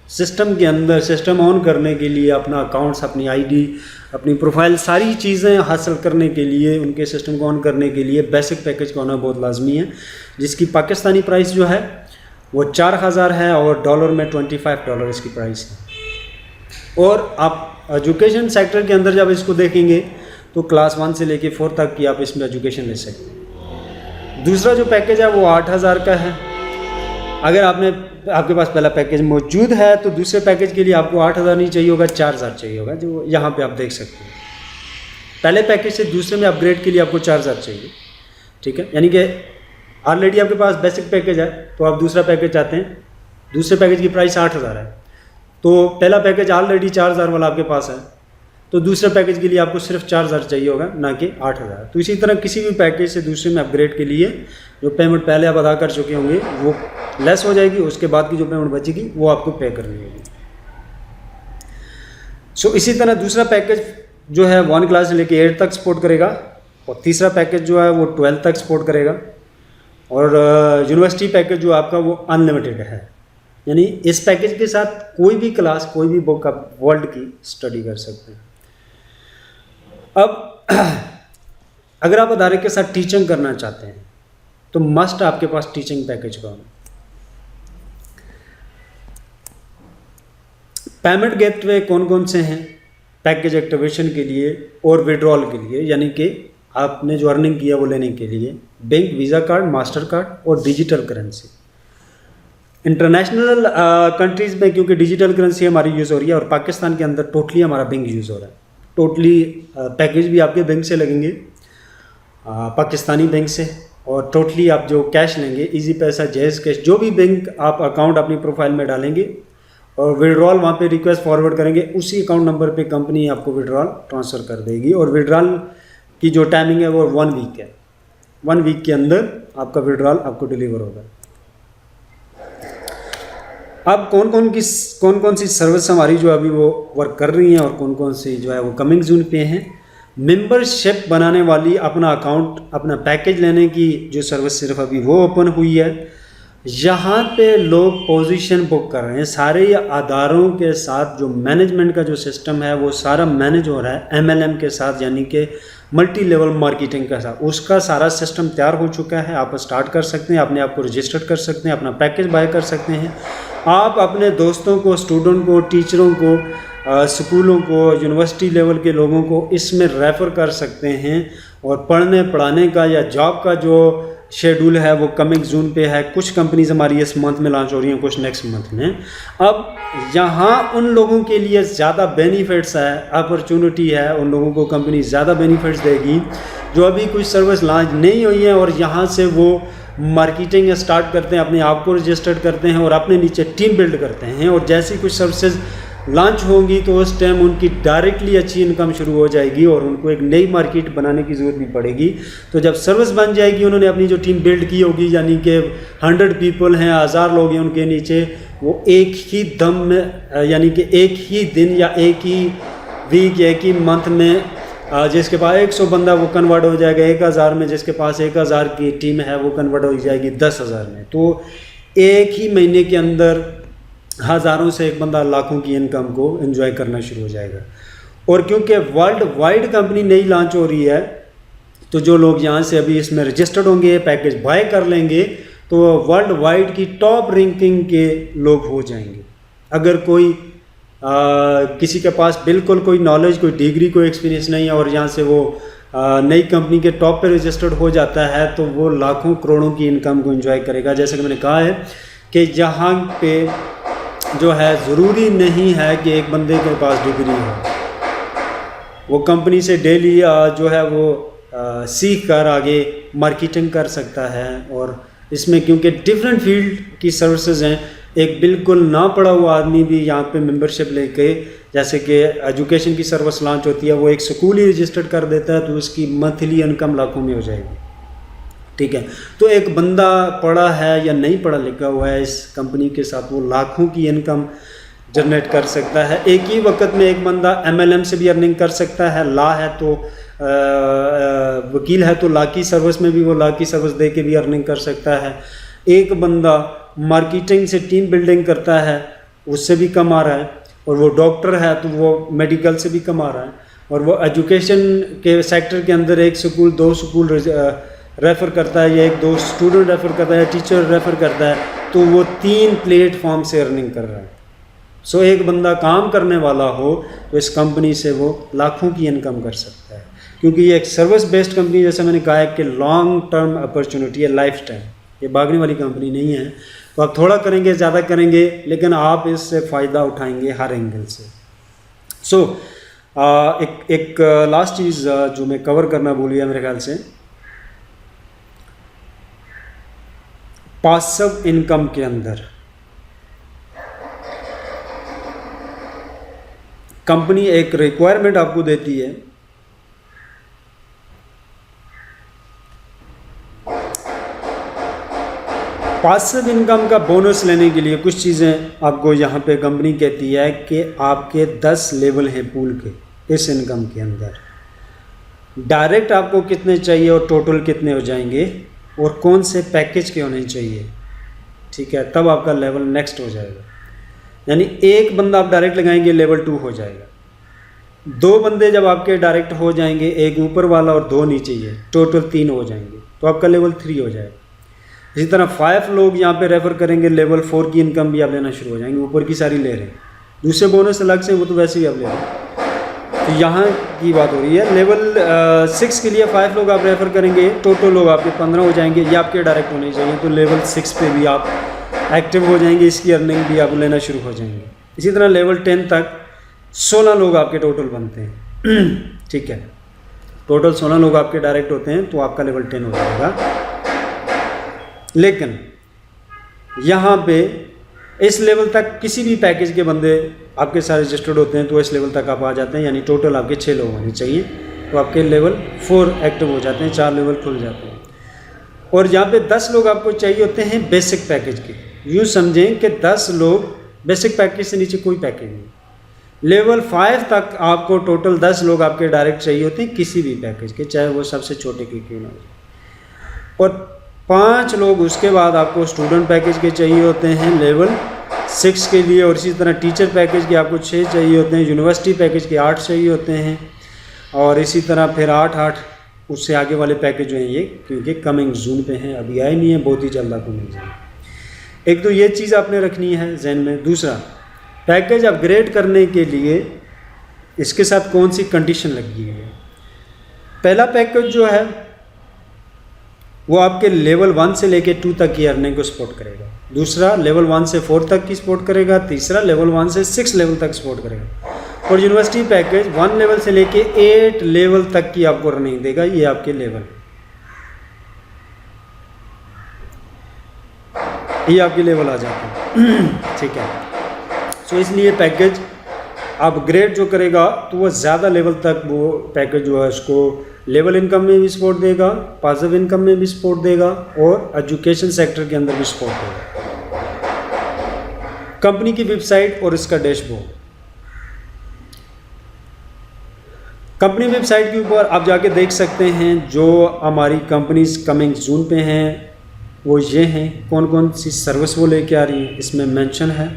सिस्टम के अंदर। सिस्टम ऑन करने के लिए अपना अकाउंट्स, अपनी आईडी, अपनी प्रोफाइल, सारी चीज़ें हासिल करने के लिए, उनके सिस्टम को ऑन करने के लिए बेसिक पैकेज का होना बहुत लाजमी है, जिसकी पाकिस्तानी प्राइस जो है वो 4000 है और डॉलर में $25 इसकी प्राइस है। और आप एजुकेशन सेक्टर के अंदर जब इसको देखेंगे तो क्लास 1 से लेके 4 तक की आप इसमें एजुकेशन ले सकते हैं। दूसरा जो पैकेज है वो 8000 का है। अगर आपके पास पहला पैकेज मौजूद है तो दूसरे पैकेज के लिए आपको 8000 नहीं चाहिए होगा, 4000 चाहिए होगा, जो यहाँ पे आप देख सकते हैं। पहले पैकेज से दूसरे में अपग्रेड के लिए आपको 4000 चाहिए, ठीक है। यानी कि ऑलरेडी आपके पास बेसिक पैकेज है तो आप दूसरा पैकेज चाहते हैं, दूसरे पैकेज की प्राइस 8000 है, तो पहला पैकेज ऑलरेडी 4000 वाला आपके पास है, तो दूसरे पैकेज के लिए आपको सिर्फ 4000 चाहिए होगा, ना कि 8000। तो इसी तरह किसी भी पैकेज से दूसरे में अपग्रेड के लिए जो पेमेंट पहले आप अदा कर चुके होंगे वो लेस हो जाएगी, उसके बाद की जो पेमेंट बचेगी वो आपको पे करनी होगी। सो इसी तरह दूसरा पैकेज जो है 1 क्लास से लेके 8 तक सपोर्ट करेगा, और तीसरा पैकेज जो है वो 12 तक सपोर्ट करेगा, और यूनिवर्सिटी पैकेज जो आपका वो अनलिमिटेड है। यानी इस पैकेज के साथ कोई भी क्लास, कोई भी बुक आप वर्ल्ड की स्टडी कर सकते हैं। अब अगर आप अदारे के साथ टीचिंग करना चाहते हैं तो मस्ट आपके पास टीचिंग पैकेज का होना। पेमेंट गेटवे कौन कौन से हैं पैकेज एक्टिवेशन के लिए और विड्रॉल के लिए, यानी कि आपने जो अर्निंग किया वो लेने के लिए? Bank, visa card, master card और डिजिटल करेंसी। इंटरनेशनल कंट्रीज़ में क्योंकि डिजिटल करेंसी हमारी यूज़ हो रही है, और पाकिस्तान के अंदर टोटली हमारा बैंक यूज़ हो रहा है। टोटली पैकेज भी आपके बैंक से लगेंगे, पाकिस्तानी बैंक से, और टोटली आप जो कैश लेंगे, इजी पैसा, जैज़ कैश, जो भी बैंक आप अकाउंट अपनी प्रोफाइल में डालेंगे और विड्रॉल वहाँ पे रिक्वेस्ट फॉरवर्ड करेंगे, उसी अकाउंट नंबर पे कंपनी आपको विड्रॉल ट्रांसफ़र कर देगी। और विड्रॉल की जो टाइमिंग है वो 1 वीक है। 1 वीक के अंदर आपका विड्रॉल आपको डिलीवर होगा। अब कौन कौन सी सर्विस हमारी जो अभी वो वर्क कर रही हैं और कौन कौन सी जो है वो कमिंग जून पे हैं। मेंबरशिप बनाने वाली, अपना अकाउंट, अपना पैकेज लेने की जो सर्विस सिर्फ अभी वो ओपन हुई है। यहाँ पे लोग पोजीशन बुक कर रहे हैं। सारे अदारों के साथ जो मैनेजमेंट का जो सिस्टम है वो सारा मैनेज हो रहा है MLM के साथ, यानी कि मल्टी लेवल मार्केटिंग का साथ। उसका सारा सिस्टम तैयार हो चुका है। आप स्टार्ट कर सकते हैं, अपने आप को रजिस्टर कर सकते हैं, अपना पैकेज बाय कर सकते हैं। आप अपने दोस्तों को, स्टूडेंट को, टीचरों को, स्कूलों को, यूनिवर्सिटी लेवल के लोगों को इसमें रेफ़र कर सकते हैं। और पढ़ने पढ़ाने का या जॉब का जो शेड्यूल है वो कमिंग जून पे है। कुछ कंपनीज हमारी इस मंथ में लॉन्च हो रही हैं, कुछ नेक्स्ट मंथ में। अब यहाँ उन लोगों के लिए ज़्यादा बेनिफिट्स है, अपॉर्चुनिटी है, उन लोगों को कंपनी ज़्यादा बेनिफिट्स देगी जो अभी कुछ सर्विस लॉन्च नहीं हुई है, और यहाँ से वो मार्केटिंग स्टार्ट करते हैं, अपने आप को रजिस्टर्ड करते हैं और अपने नीचे टीम बिल्ड करते हैं। और जैसी कुछ सर्विसेज लॉन्च होंगी तो उस टाइम उनकी डायरेक्टली अच्छी इनकम शुरू हो जाएगी और उनको एक नई मार्केट बनाने की ज़रूरत नहीं पड़ेगी। तो जब सर्विस बन जाएगी, उन्होंने अपनी जो टीम बिल्ड की होगी, यानी कि 100 पीपल हैं, 1000 लोग हैं उनके नीचे, वो एक ही दम में, यानी कि एक ही दिन या एक ही वीक या एक ही मंथ में, जिसके पास 100 बंदा वो कन्वर्ट हो जाएगा 1000 में, जिसके पास 1000 की टीम है वो कन्वर्ट हो जाएगी 10,000 में। तो एक ही महीने के अंदर हज़ारों से एक बंदा लाखों की इनकम को एंजॉय करना शुरू हो जाएगा। और क्योंकि वर्ल्ड वाइड कंपनी नई लॉन्च हो रही है, तो जो लोग यहाँ से अभी इसमें रजिस्टर्ड होंगे, पैकेज बाय कर लेंगे, तो वर्ल्ड वाइड की टॉप रैंकिंग के लोग हो जाएंगे। अगर कोई किसी के पास बिल्कुल कोई नॉलेज, कोई डिग्री, कोई एक्सपीरियंस नहीं है और यहाँ से वो नई कंपनी के टॉप पे रजिस्टर्ड हो जाता है, तो वो लाखों करोड़ों की इनकम को एंजॉय करेगा। जैसे कि मैंने कहा है कि यहाँ पे जो है ज़रूरी नहीं है कि एक बंदे के पास डिग्री हो, वो कंपनी से डेली जो है वो सीख कर आगे मार्केटिंग कर सकता है। और इसमें क्योंकि डिफरेंट फील्ड की सर्विसेज हैं, एक बिल्कुल ना पढ़ा हुआ आदमी भी यहाँ पे मेंबरशिप लेके, जैसे कि एजुकेशन की सर्विस लॉन्च होती है, वो एक स्कूल ही रजिस्टर्ड कर देता है तो उसकी मंथली इनकम लाखों में हो जाएगी। ठीक है, तो एक बंदा पढ़ा है या नहीं पढ़ा लिखा हुआ है, इस कंपनी के साथ वो लाखों की इनकम जनरेट कर सकता है। एक ही वक्त में एक बंदा MLM से भी अर्निंग कर सकता है। लॉ है तो वकील है तो लॉ की सर्विस में भी वो लॉ की सर्विस दे के भी अर्निंग कर सकता है। एक बंदा मार्केटिंग से टीम बिल्डिंग करता है, उससे भी कमा रहा है। और वो डॉक्टर है तो वो मेडिकल से भी कमा रहा है। और वो एजुकेशन के सेक्टर के अंदर एक स्कूल 2 स्कूल रेफ़र करता है, या 1-2 स्टूडेंट रेफ़र करता है, या टीचर रेफ़र करता है, तो वो 3 प्लेटफॉर्म से अर्निंग कर रहा है। सो एक बंदा काम करने वाला हो तो इस कंपनी से वो लाखों की इनकम कर सकता है, क्योंकि ये एक सर्विस बेस्ड कंपनी, जैसे मैंने कहा है कि लॉन्ग टर्म अपॉर्चुनिटी है, लाइफ टाइम, ये भागने वाली कंपनी नहीं है। तो आप थोड़ा करेंगे, ज़्यादा करेंगे, लेकिन आप इससे फ़ायदा उठाएंगे हर एंगल से। सो एक लास्ट चीज़ जो मैं कवर करना भूल गया मेरे ख्याल से, पासिव इनकम के अंदर कंपनी एक रिक्वायरमेंट आपको देती है, पासिव इनकम का बोनस लेने के लिए कुछ चीज़ें आपको यहाँ पे कंपनी कहती है कि आपके 10 लेवल हैं पूल के इस इनकम के अंदर। डायरेक्ट आपको कितने चाहिए और टोटल कितने हो जाएंगे, और कौन से पैकेज के होने चाहिए, ठीक है, तब आपका लेवल नेक्स्ट हो जाएगा। यानी एक बंदा आप डायरेक्ट लगाएंगे, लेवल 2 हो जाएगा। 2 बंदे जब आपके डायरेक्ट हो जाएंगे, एक ऊपर वाला और 2 नीचे, ये टोटल 3 हो जाएंगे, तो आपका लेवल 3 हो जाएगा। इसी तरह 5 लोग यहाँ पे रेफ़र करेंगे, लेवल 4 की इनकम भी आप लेना शुरू हो जाएंगे, ऊपर की सारी ले रहे हैं, दूसरे बोनस अलग से वो तो वैसे ही आप ले रहे हैं। तो यहाँ की बात हो रही है, लेवल 6 के लिए 5 लोग आप रेफ़र करेंगे, टोटल लोग आपके 15 हो जाएंगे, ये आपके डायरेक्ट होने चाहिए, तो लेवल 6 पे भी आप एक्टिव हो जाएंगे, इसकी अर्निंग भी आप लेना शुरू हो जाएंगे। इसी तरह लेवल 10 तक 16 लोग आपके टोटल बनते हैं, ठीक है, टोटल 16 लोग आपके डायरेक्ट होते हैं, तो आपका लेवल 10 हो जाएगा। लेकिन यहाँ पे इस लेवल तक किसी भी पैकेज के बंदे आपके साथ रजिस्टर्ड होते हैं, तो इस लेवल तक आप आ जाते हैं, यानी टोटल आपके 6 लोग होने चाहिए, तो आपके लेवल 4 एक्टिव हो जाते हैं, 4 लेवल खुल जाते हैं। और यहाँ पे 10 लोग आपको चाहिए होते हैं बेसिक पैकेज के। यूँ समझें कि 10 लोग बेसिक पैकेज से नीचे कोई पैकेज नहीं। लेवल 5 तक आपको टोटल 10 लोग आपके डायरेक्ट चाहिए होते हैं किसी भी पैकेज के, चाहे वो सबसे छोटे के क्यों ना हो। और 5 लोग उसके बाद आपको स्टूडेंट पैकेज के चाहिए होते हैं लेवल 6 के लिए, और इसी तरह टीचर पैकेज के आपको 6 चाहिए होते हैं, यूनिवर्सिटी पैकेज के 8 चाहिए होते हैं, और इसी तरह फिर 8 उससे आगे वाले पैकेज जो हैं ये, क्योंकि कमिंग जून पे हैं, अभी आए नहीं है, बहुत ही जल्द आपको मिल जाएंगे। एक तो ये चीज़ आपने रखनी है जहन में। दूसरा, पैकेज अपग्रेड करने के लिए इसके साथ कौन सी कंडीशन लगी हुई है। पहला पैकेज जो है वो आपके लेवल 1 से लेके 2 तक की अर्निंग को सपोर्ट करेगा। दूसरा लेवल 1 से 4 तक की सपोर्ट करेगा। तीसरा लेवल 1 से 6 लेवल तक सपोर्ट करेगा। और यूनिवर्सिटी पैकेज 1 लेवल से लेके 8 लेवल तक की आपको अर्निंग देगा। ये आपके लेवल, ये आपके लेवल आ जाते हैं, ठीक है। सो इसलिए पैकेज अपग्रेड जो करेगा तो वो ज़्यादा लेवल तक वो पैकेज जो है उसको लेवल इनकम में भी सपोर्ट देगा, पासिव इनकम में भी सपोर्ट देगा, और एजुकेशन सेक्टर के अंदर भी सपोर्ट देगा। कंपनी की वेबसाइट और इसका डैशबोर्ड। कंपनी वेबसाइट के ऊपर आप जाके देख सकते हैं जो हमारी कंपनीज कमिंग जून पे हैं वो ये हैं, कौन कौन सी सर्विस वो लेके आ रही हैं इसमें मेंशन है,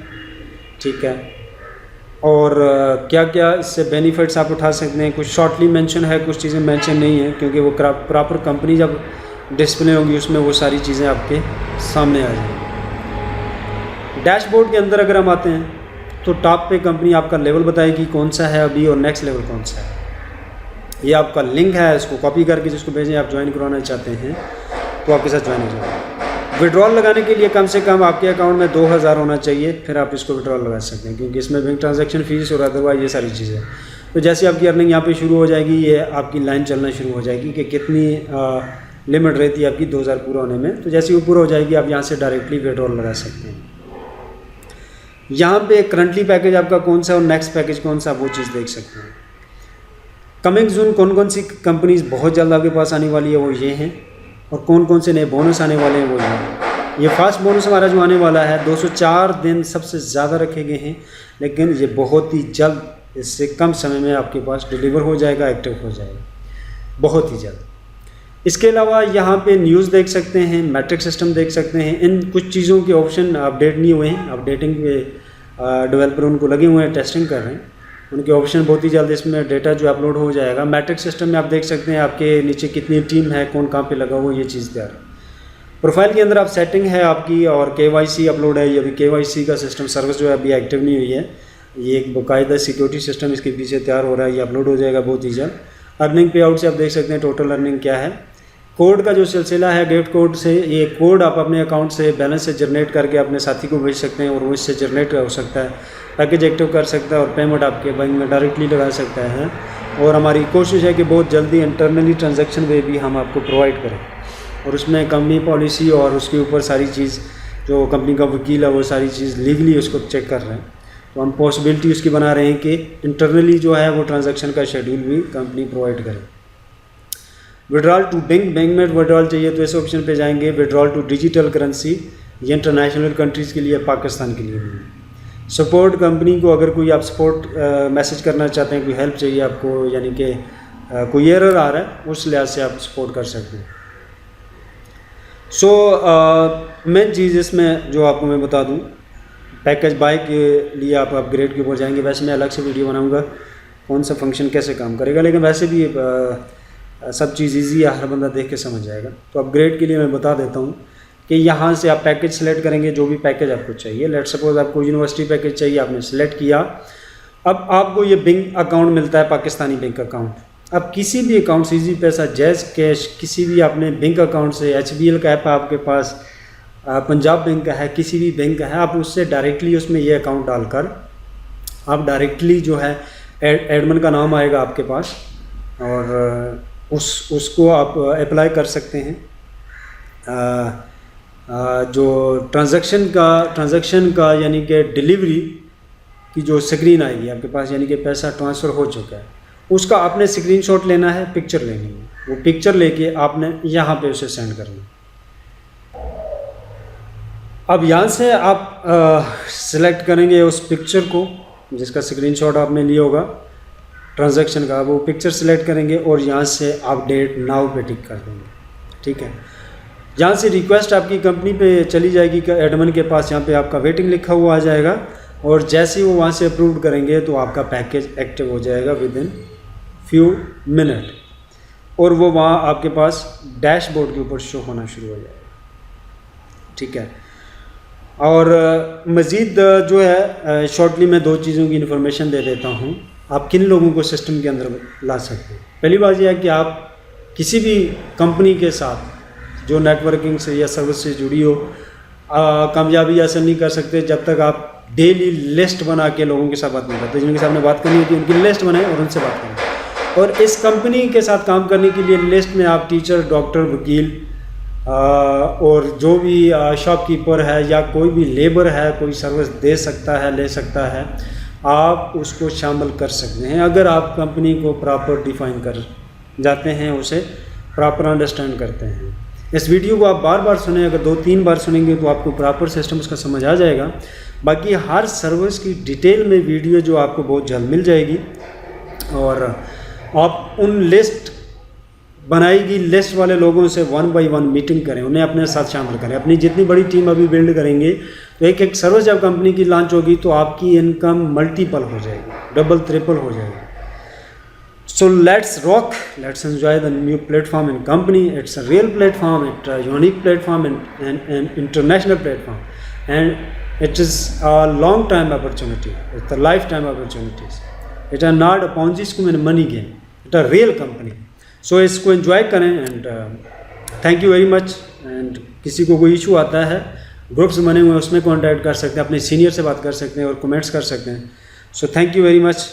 ठीक है। और क्या क्या इससे बेनिफिट्स आप उठा सकते हैं, कुछ शॉर्टली मेंशन है, कुछ चीज़ें मेंशन नहीं है, क्योंकि वो प्रॉपर कंपनी जब डिस्प्ले होगी उसमें वो सारी चीज़ें आपके सामने आ जाएंगी। डैशबोर्ड के अंदर अगर हम आते हैं तो टॉप पे कंपनी आपका लेवल बताएगी कौन सा है अभी और नेक्स्ट लेवल कौन सा है। ये आपका लिंक है, इसको कॉपी करके जिसको भेजें, आप ज्वाइन करवाना चाहते हैं तो आपके साथ ज्वाइन हो जाएगा। विड्रॉल लगाने के लिए कम से कम आपके अकाउंट में 2000 होना चाहिए, फिर आप इसको विड्रॉल लगा सकते हैं, क्योंकि इसमें बैंक ट्रांजैक्शन फीस और अदरवाइज ये सारी चीज़ें। तो जैसे आपकी अर्निंग यहाँ पे शुरू हो जाएगी, ये आपकी लाइन चलना शुरू हो जाएगी कि कितनी लिमिट रहती है आपकी 2000 पूरा होने में। तो जैसे वो पूरा हो जाएगी आप यहाँ से डायरेक्टली विड्रॉल लगा सकते हैं। यहाँ पे करंटली पैकेज आपका कौन सा और नेक्स्ट पैकेज कौन सा, वो चीज़ देख सकते हैं। कमिंग जून कौन कौन सी कंपनीज बहुत जल्द आपके पास आने वाली है वो ये हैं, और कौन कौन से नए बोनस आने वाले हैं वो ये फास्ट बोनस हमारा जो आने वाला है 204 दिन सबसे ज़्यादा रखे गए हैं, लेकिन ये बहुत ही जल्द, इससे कम समय में आपके पास डिलीवर हो जाएगा, एक्टिव हो जाएगा। बहुत ही जल्द। इसके अलावा यहाँ पे न्यूज़ देख सकते हैं, मैट्रिक सिस्टम देख सकते हैं। इन कुछ चीज़ों के ऑप्शन अपडेट नहीं हुए हैं, अपडेटिंग पे डेवलपर उनको लगे हुए हैं, टेस्टिंग कर रहे हैं। उनके ऑप्शन बहुत ही जल्द इसमें डेटा जो अपलोड हो जाएगा। मैट्रिक सिस्टम में आप देख सकते हैं आपके नीचे कितनी टीम है, कौन कहाँ पे लगा हुआ, ये चीज़ तैयार है। प्रोफाइल के अंदर आप सेटिंग है आपकी, और KYC अपलोड है। ये अभी KYC का सिस्टम सर्विस जो है अभी एक्टिव नहीं हुई है। ये एक बाकायदा सिक्योरिटी सिस्टम इसके पीछे तैयार हो रहा है, ये अपलोड हो जाएगा बहुत ही जल्द। अर्निंग पे आउट से आप देख सकते हैं टोटल अर्निंग क्या है। कोड का जो सिलसिला है, गेट कोड से, ये कोड आप अपने अकाउंट से बैलेंस से जनरेट करके अपने साथी को भेज सकते हैं और वो इससे जनरेट हो सकता है, पैकेज एक्टिव कर सकता है और पेमेंट आपके बैंक में डायरेक्टली लगा सकता है। और हमारी कोशिश है कि बहुत जल्दी इंटरनली ट्रांजैक्शन वे भी हम आपको प्रोवाइड करें, और उसमें कंपनी पॉलिसी और उसके ऊपर सारी चीज़ जो कंपनी का वकील है वो सारी चीज़ लीगली उसको चेक कर रहे हैं। तो हम पॉसिबिलिटी उसकी बना रहे हैं कि इंटरनली जो है वो ट्रांजैक्शन का शेड्यूल भी कंपनी प्रोवाइड करे। विड्रॉल टू बैंक में विड्रॉल चाहिए तो इस ऑप्शन पे जाएंगे। विड्रॉल टू डिजिटल करेंसी, ये इंटरनेशनल कंट्रीज़ के लिए, पाकिस्तान के लिए नहीं। सपोर्ट कंपनी को अगर कोई आप सपोर्ट मैसेज करना चाहते हैं, कोई हेल्प चाहिए आपको, यानी कि कोई एरर आ रहा है, उस लिहाज से आप सपोर्ट कर सकते हैं। मेन चीज़ इसमें जो आपको मैं बता दूं, पैकेज बाय के लिए आप अपग्रेड के ऊपर जाएंगे। वैसे मैं अलग से वीडियो बनाऊंगा कौन सा फंक्शन कैसे काम करेगा, लेकिन वैसे भी सब चीज़ इजी है, हर बंदा देख के समझ जाएगा। तो अपग्रेड के लिए मैं बता देता हूँ कि यहाँ से आप पैकेज सेलेक्ट करेंगे, जो भी पैकेज आपको चाहिए। लेट सपोज आपको यूनिवर्सिटी पैकेज चाहिए, आपने सेलेक्ट किया। अब आपको ये बैंक अकाउंट मिलता है, पाकिस्तानी बैंक अकाउंट। अब किसी भी अकाउंट से, इजी पैसा, जैज़ कैश, किसी भी आपने बैंक अकाउंट से, HBL का ऐप है आपके पास, पंजाब बैंक का है, किसी भी बैंक का है, आप उससे डायरेक्टली उसमें ये अकाउंट डालकर आप डायरेक्टली जो है एडमिन का नाम आएगा आपके पास, और उसको आप अप्लाई कर सकते हैं। जो ट्रांजैक्शन का यानी कि डिलीवरी की जो स्क्रीन आएगी आपके पास, यानी कि पैसा ट्रांसफ़र हो चुका है, उसका आपने स्क्रीनशॉट लेना है, पिक्चर लेनी है। वो पिक्चर लेके आपने यहाँ पे उसे सेंड करना है। अब यहाँ से आप सिलेक्ट करेंगे उस पिक्चर को जिसका स्क्रीनशॉट आपने लिया होगा ट्रांजैक्शन का, वो पिक्चर सिलेक्ट करेंगे और यहाँ से अपडेट नाउ पे टिक कर देंगे। ठीक है, यहाँ से रिक्वेस्ट आपकी कंपनी पे चली जाएगी एडमिन के पास, यहाँ पे आपका वेटिंग लिखा हुआ आ जाएगा, और जैसे ही वो वहाँ से अप्रूव करेंगे तो आपका पैकेज एक्टिव हो जाएगा विद इन फ्यू मिनट, और वो वहाँ आपके पास डैशबोर्ड के ऊपर शो होना शुरू हो जाएगा। ठीक है, और मज़ीद जो है शॉर्टली मैं 2 चीज़ों की इन्फॉर्मेशन दे देता हूँ, आप किन लोगों को सिस्टम के अंदर ला सकते हैं। पहली बात यह है कि आप किसी भी कंपनी के साथ जो नेटवर्किंग से या सर्विस से जुड़ी हो, कामयाबी हासिल नहीं कर सकते जब तक आप डेली लिस्ट बना के लोगों के साथ बात नहीं करते। जिनके सामने बात करनी होती है उनकी लिस्ट बनाएं और उनसे बात करें। और इस कंपनी के साथ काम करने के लिए लिस्ट में आप टीचर, डॉक्टर, वकील और जो भी शॉपकीपर है या कोई भी लेबर है, कोई सर्विस दे सकता है, ले सकता है, आप उसको शामिल कर सकते हैं अगर आप कंपनी को प्रॉपर डिफाइन कर जाते हैं, उसे प्रॉपर अंडरस्टैंड करते हैं। इस वीडियो को आप बार बार सुने, अगर 2-3 बार सुनेंगे तो आपको प्रॉपर सिस्टम उसका समझ आ जाएगा। बाकी हर सर्विस की डिटेल में वीडियो जो आपको बहुत जल्द मिल जाएगी, और आप उन लिस्ट बनाएगी लिस्ट वाले लोगों से 1 by 1 मीटिंग करें, उन्हें अपने साथ शामिल करें। अपनी जितनी बड़ी टीम अभी बिल्ड करेंगे तो एक सर्विस जब कंपनी की लॉन्च होगी तो आपकी इनकम मल्टीपल हो जाएगी, डबल ट्रिपल हो जाएगी। So let's rock, let's enjoy the new platform in company. It's a real platform, it's a unique platform and international platform, and it is a long time opportunity. It's a lifetime opportunities. It is not a Ponzi scheme and money game. It's a real company. So इसको enjoy करें and thank you very much. And किसी को कोई issue आता है, groups बने हुए हैं उसमें कॉन्टैक्ट कर सकते हैं, अपने सीनियर से बात कर सकते हैं और कमेंट्स कर सकते हैं। So thank you very much.